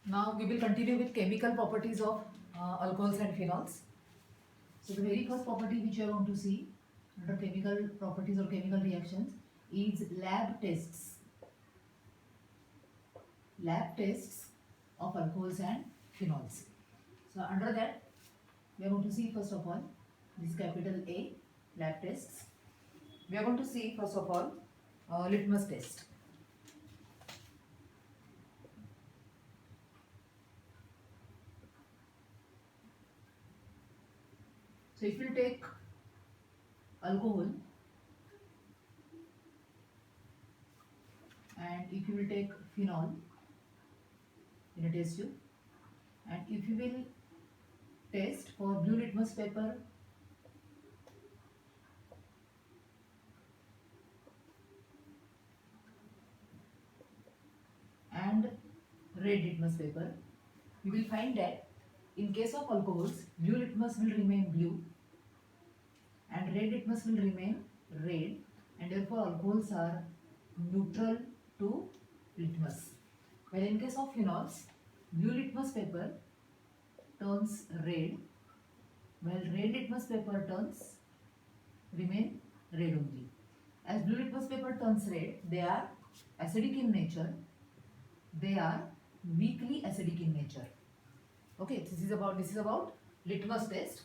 Now we will continue with chemical properties of alcohols and phenols. So the very first property which you are going to see under chemical properties or chemical reactions is lab tests. Lab tests of alcohols and phenols. So under that we are going to see first of all this capital A, lab tests. We are going to see first of all litmus test. So if you take alcohol and if you will take phenol in a test tube, and if you will test for blue litmus paper and red litmus paper, you will find that in case of alcohols, blue litmus will remain blue and red litmus will remain red, and therefore alcohols are neutral to litmus. While in case of phenols, blue litmus paper turns red, while red litmus paper remain red only. As blue litmus paper turns red, they are acidic in nature. They are weakly acidic in nature. Okay, this is about litmus test.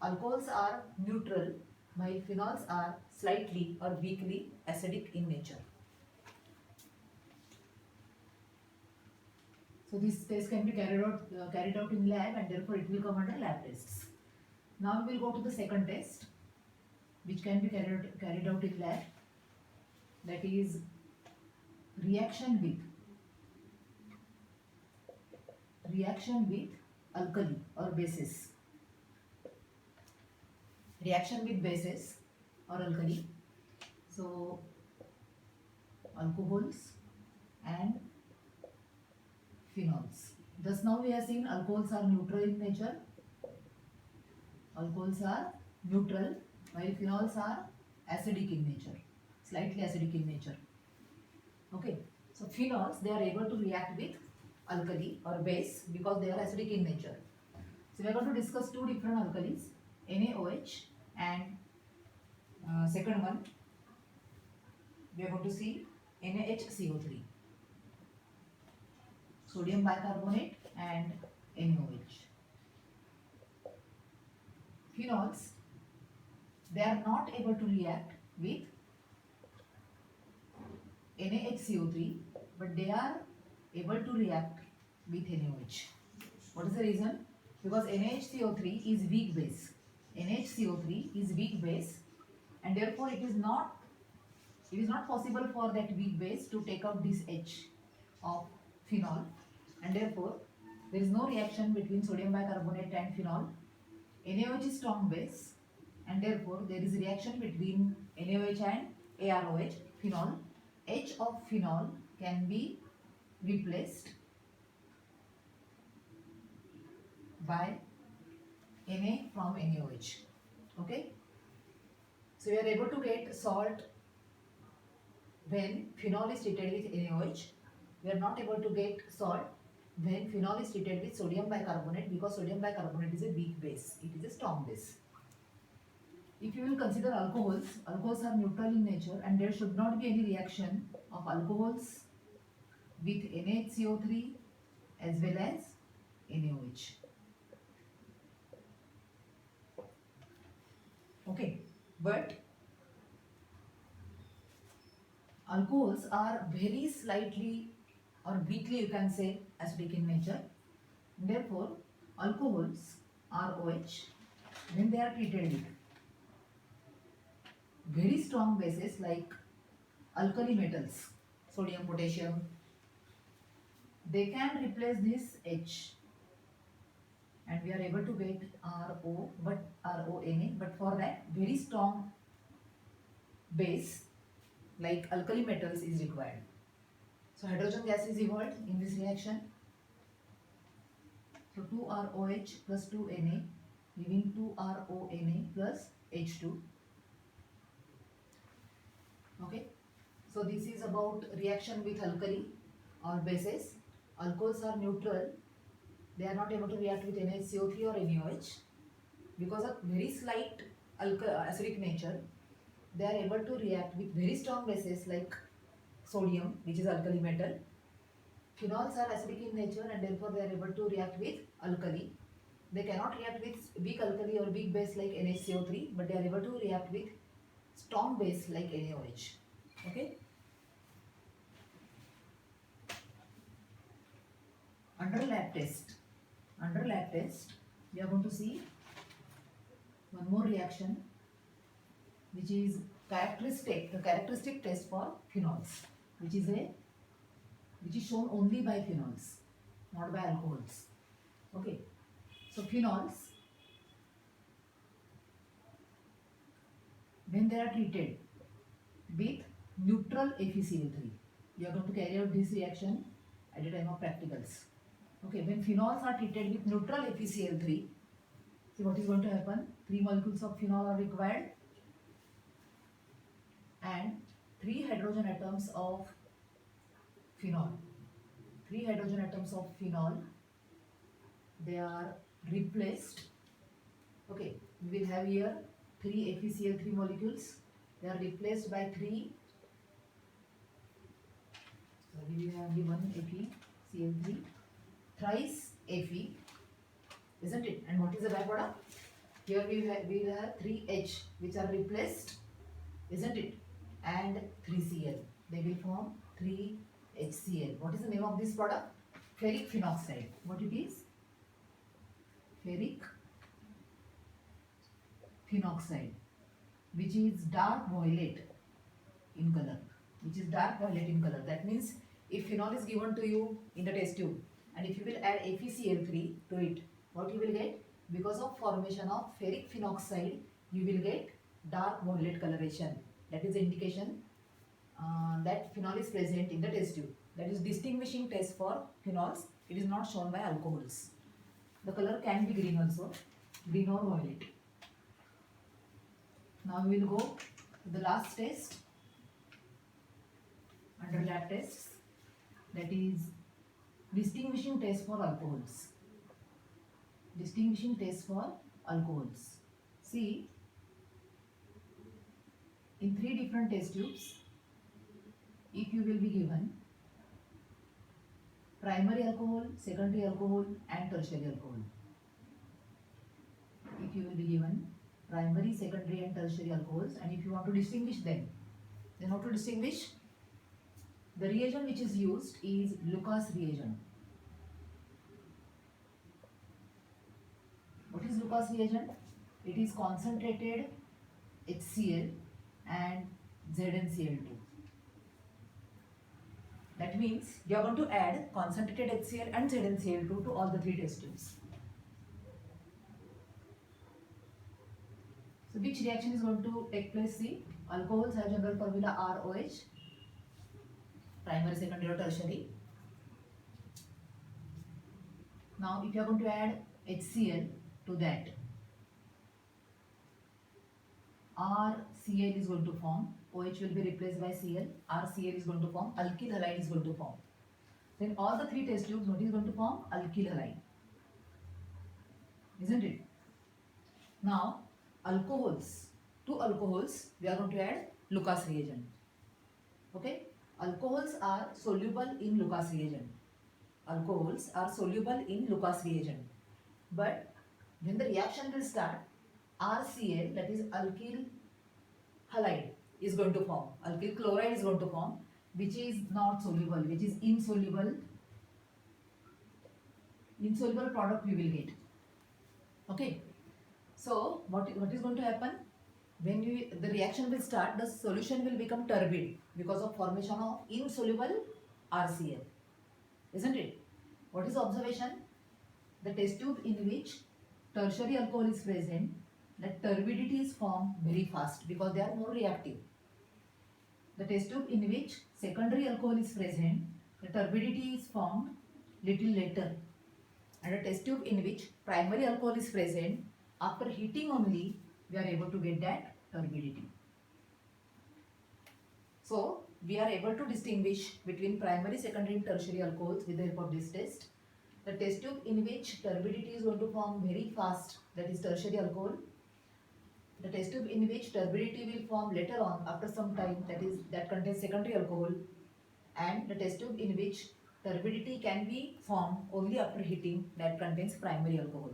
Alcohols are neutral, while phenols are slightly or weakly acidic in nature. So this test can be carried out in lab, and therefore it will come under lab tests. Now we will go to the second test, which can be carried out in lab. That is reaction with alkali or bases. Reaction with bases or alkali. So alcohols and phenols. Thus now we have seen alcohols are neutral in nature. Alcohols are neutral, while phenols are acidic in nature, slightly acidic in nature. Okay, so phenols, they are able to react with alkali or base because they are acidic in nature. So we are going to discuss two different alkalis, NaOH and second one we are going to see NaHCO3, sodium bicarbonate and NaOH. Phenols, they are not able to react with NaHCO3, but they are able to react with NaOH. What is the reason? Because NaHCO3 is weak base. NaHCO3 is weak base, and therefore it is not possible for that weak base to take out this H of phenol, and therefore there is no reaction between sodium bicarbonate and phenol. NaOH is strong base, and therefore there is reaction between NaOH and AROH, phenol. H of phenol can be replaced by Na from NaOH. Okay, so we are able to get salt when phenol is treated with NaOH. We are not able to get salt when phenol is treated with sodium bicarbonate, because sodium bicarbonate is a weak base, it is a strong base. If you will consider alcohols, alcohols are neutral in nature, and there should not be any reaction of alcohols with NaHCO3 as well as NaOH. Okay, but alcohols are very slightly or weakly, you can say, acidic in nature. Therefore, alcohols are OH when they are treated with very strong bases like alkali metals, sodium, potassium, they can replace this H, and we are able to get RONA, but for that very strong base like alkali metals is required. So hydrogen gas is evolved in this reaction. So 2ROH plus 2Na giving 2RONA plus H2. Okay, so this is about reaction with alkali or bases. alcohols are neutral, they are not able to react with NaCO3 or NaOH because of very slight acidic nature. They are able to react with very strong bases like sodium, which is alkali metal. Phenols are acidic in nature and therefore they are able to react with alkali. They cannot react with weak alkali or weak base like NaCO3, but they are able to react with strong base like NaOH. Okay. Under lab test, we are going to see one more reaction, which is the characteristic test for phenols, which is shown only by phenols, not by alcohols. Okay. So phenols, when they are treated with neutral FeCl3, we are going to carry out this reaction at the time of practicals. Okay, when phenols are treated with neutral FeCl3, see what is going to happen? 3 molecules of phenol are required and 3 hydrogen atoms of phenol. 3 hydrogen atoms of phenol, they are replaced. Okay, we will have here 3 FeCl3 molecules. They are replaced by 3. So we will have only one FeCl3, thrice Fe, isn't it? And what is the byproduct? Here we will have 3H, which are replaced, isn't it? And 3Cl. They will form 3HCl. What is the name of this product? Ferric phenoxide. What it is? Ferric phenoxide, which is dark violet in color. That means if phenol is given to you in the test tube and if you will add FeCl3 to it, what you will get? Because of formation of ferric phenoxide, you will get dark violet coloration. That is the indication that phenol is present in the test tube. That is distinguishing test for phenols. It is not shown by alcohols. The color can be green also, green or violet. Now we will go to the last test under lab tests, that is distinguishing test for alcohols. See, in 3 different test tubes, if you will be given primary alcohol, secondary alcohol and tertiary alcohol. If you will be given primary, secondary and tertiary alcohols, and if you want to distinguish them, then how to distinguish? The reagent which is used is Lucas reagent. What is Lucas reagent? It is concentrated HCl and ZnCl2. That means you are going to add concentrated HCl and ZnCl2 to all the 3 test tubes. So which reaction is going to take place? See, alcohols have general formula ROH, primary, secondary or tertiary. Now if you are going to add HCl to that, RCl is going to form, OH will be replaced by Cl, RCl is going to form, alkyl halide is going to form. Then all the 3 test tubes, what is going to form? Alkyl halide, isn't it? Now alcohols, to alcohols we are going to add Lucas reagent. Okay, alcohols are soluble in Lucas reagent. But when the reaction will start, RCl, that is alkyl halide, is going to form. Alkyl chloride is going to form, which is not soluble, which is insoluble. Insoluble product we will get. Okay. So what is going to happen? When the reaction will start, the solution will become turbid because of formation of insoluble RCl, isn't it? What is the observation? The test tube in which tertiary alcohol is present, the turbidity is formed very fast because they are more reactive. The test tube in which secondary alcohol is present, the turbidity is formed little later. And a test tube in which primary alcohol is present, after heating only we are able to get that turbidity. So we are able to distinguish between primary, secondary and tertiary alcohols with the help of this test. The test tube in which turbidity is going to form very fast, that is tertiary alcohol. The test tube in which turbidity will form later on after some time, that contains secondary alcohol. And the test tube in which turbidity can be formed only after heating, that contains primary alcohol.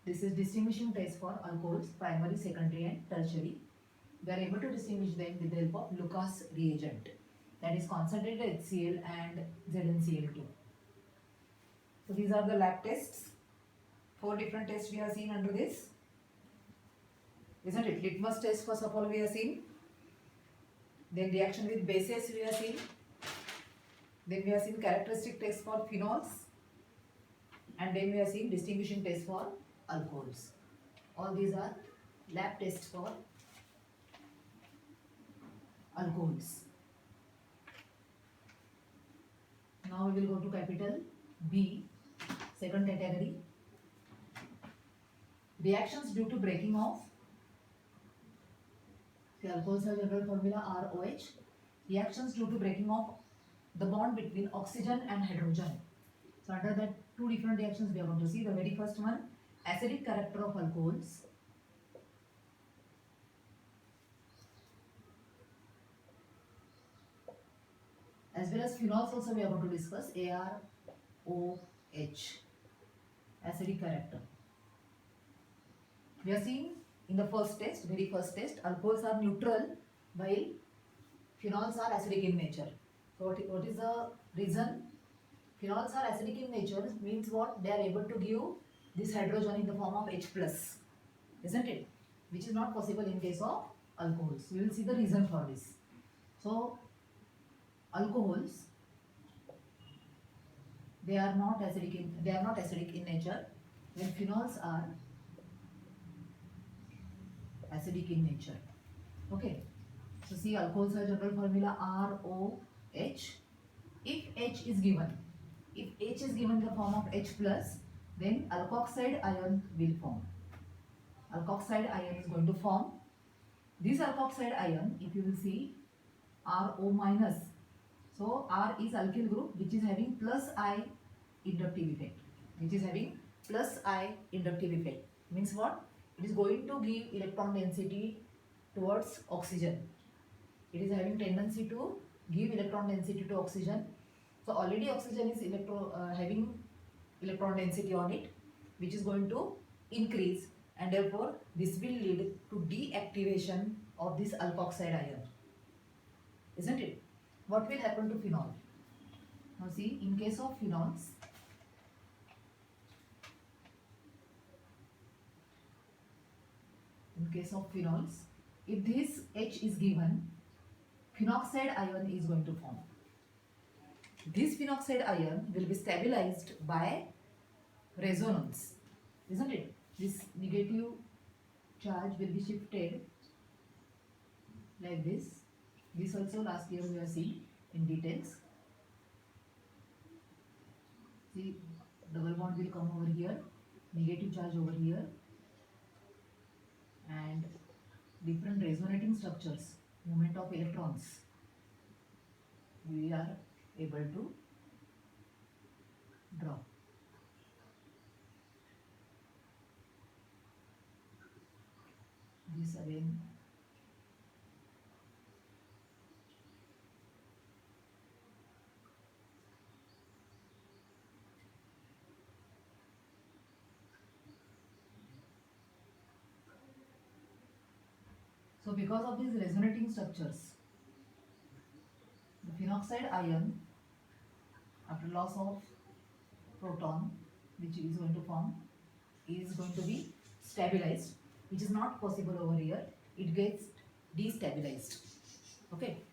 This is distinguishing test for alcohols, primary, secondary and tertiary. We are able to distinguish them with the help of Lucas reagent, that is concentrated HCl and ZnCl2. So these are the lab tests. 4 different tests we have seen under this. Isn't it? Litmus test first of all we have seen. Then reaction with bases we have seen. Then we have seen characteristic test for phenols. And then we have seen distinguishing test for alcohols. All these are lab tests for alcohols. Now we will go to capital B, second category. Reactions due to breaking of, the alcohols have general formula ROH. Reactions due to breaking of the bond between oxygen and hydrogen. So under that 2 different reactions we are going to see. The very first one, acidic character of alcohols. As well as phenols also we are going to discuss. AROH, acidic character. We are seeing in the first test, very first test, alcohols are neutral while phenols are acidic in nature. So what is the reason? Phenols are acidic in nature means what? They are able to give this hydrogen in the form of H+, isn't it? Which is not possible in case of alcohols. We will see the reason for this. So alcohols, they are not acidic in nature, when phenols are acidic in nature. Okay. So see, alcohols have general formula ROH. If H is given in the form of H+, then alkoxide ion will form. Alkoxide ion is going to form. This alkoxide ion, if you will see, RO minus. So R is alkyl group which is having +I inductive effect. Means what? It is going to give electron density towards oxygen. It is having tendency to give electron density to oxygen. So already oxygen is having electron density on it, which is going to increase, and therefore this will lead to deactivation of this alkoxide ion. Isn't it? What will happen to phenol? Now see, in case of phenols, if this H is given, phenoxide ion is going to form. This phenoxide ion will be stabilized by resonance, isn't it? This negative charge will be shifted like this. This also last year we have seen in details. See, double bond will come over here, negative charge over here, and different resonating structures, movement of electrons, we are able to draw. This again. So because of these resonating structures, the phenoxide ion, after loss of proton, which is going to form, is going to be stabilized, which is not possible over here. It gets destabilized. Okay.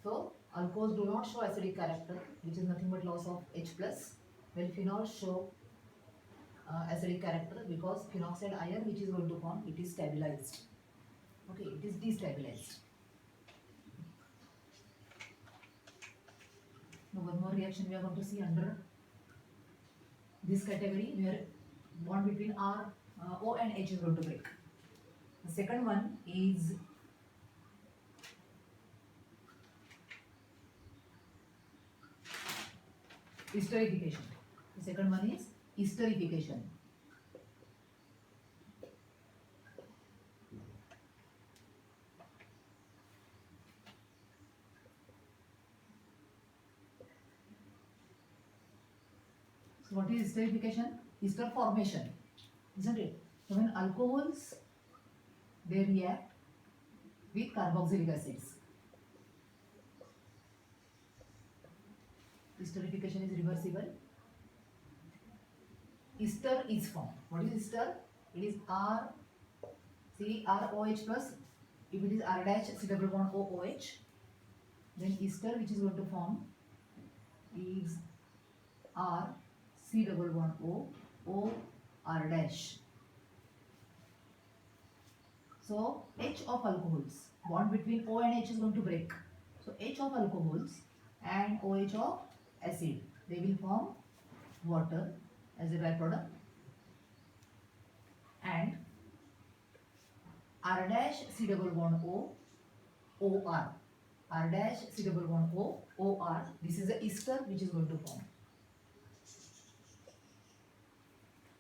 So alcohols do not show acidic character, which is nothing but loss of H+, while phenols show acidic character because phenoxide ion which is going to form, it is stabilized. Okay, it is destabilized. Now one more reaction we are going to see under this category where bond between O and H is going to break. The second one is esterification. The second one is esterification. So what is esterification? Ester formation, isn't it? So when alcohols, they react with carboxylic acids. Esterification is reversible. Ester is formed. What is ester? It is ROH plus. If it is R dash C double bond OOH, then ester which is going to form is R C double bond O R dash. So H of alcohols, bond between O and H is going to break. So H of alcohols and OH of acid, they will form water as a byproduct, and R dash C double bond OR. R dash C double bond OR. This is the ester which is going to form.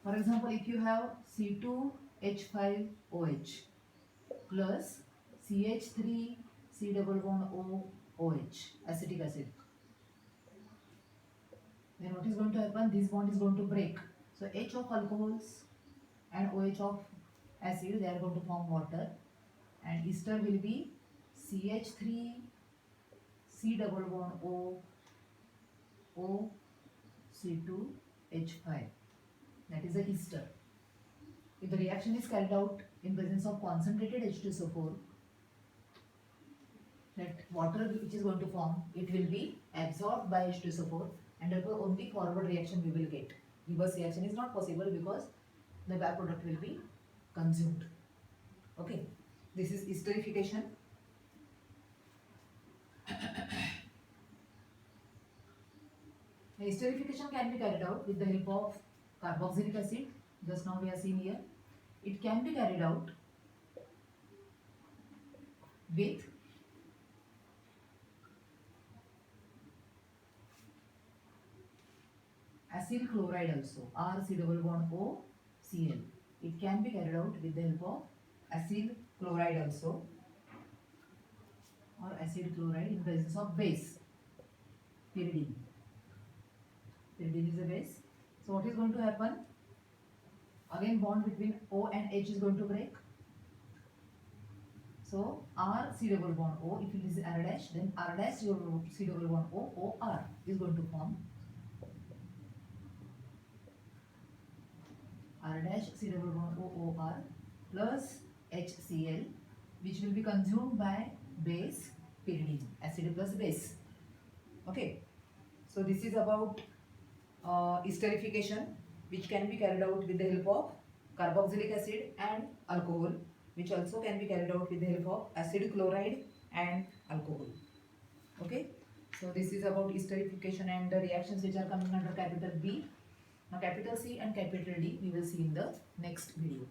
For example, if you have C2H5OH plus CH3C double bond OH, acetic acid, then what is going to happen? This bond is going to break. So H of alcohols and OH of acid, they are going to form water, and ester will be CH3C double bond C2H5. That is the ester. If the reaction is carried out in presence of concentrated H2SO4, that water which is going to form, it will be absorbed by H2SO4, and therefore only forward reaction we will get. Reverse reaction is not possible because the byproduct will be consumed. Okay, this is esterification. The esterification can be carried out with the help of carboxylic acid. Just now we have seen here. It can be carried out with acyl chloride also, RC double bond OCl. It can be carried out with the help of acyl chloride also, or acid chloride in presence of base, pyridine. Pyridine is a base. So what is going to happen? Again bond between O and H is going to break. So R C double bond O, if it is R dash, then R dash C double bond O R is going to form R dash C double bond O R plus HCl, which will be consumed by base pyridine, acid plus base. Okay, so this is about esterification, which can be carried out with the help of carboxylic acid and alcohol, which also can be carried out with the help of acid chloride and alcohol. Okay, so this is about esterification and the reactions which are coming under capital B. Now capital C and capital D we will see in the next video.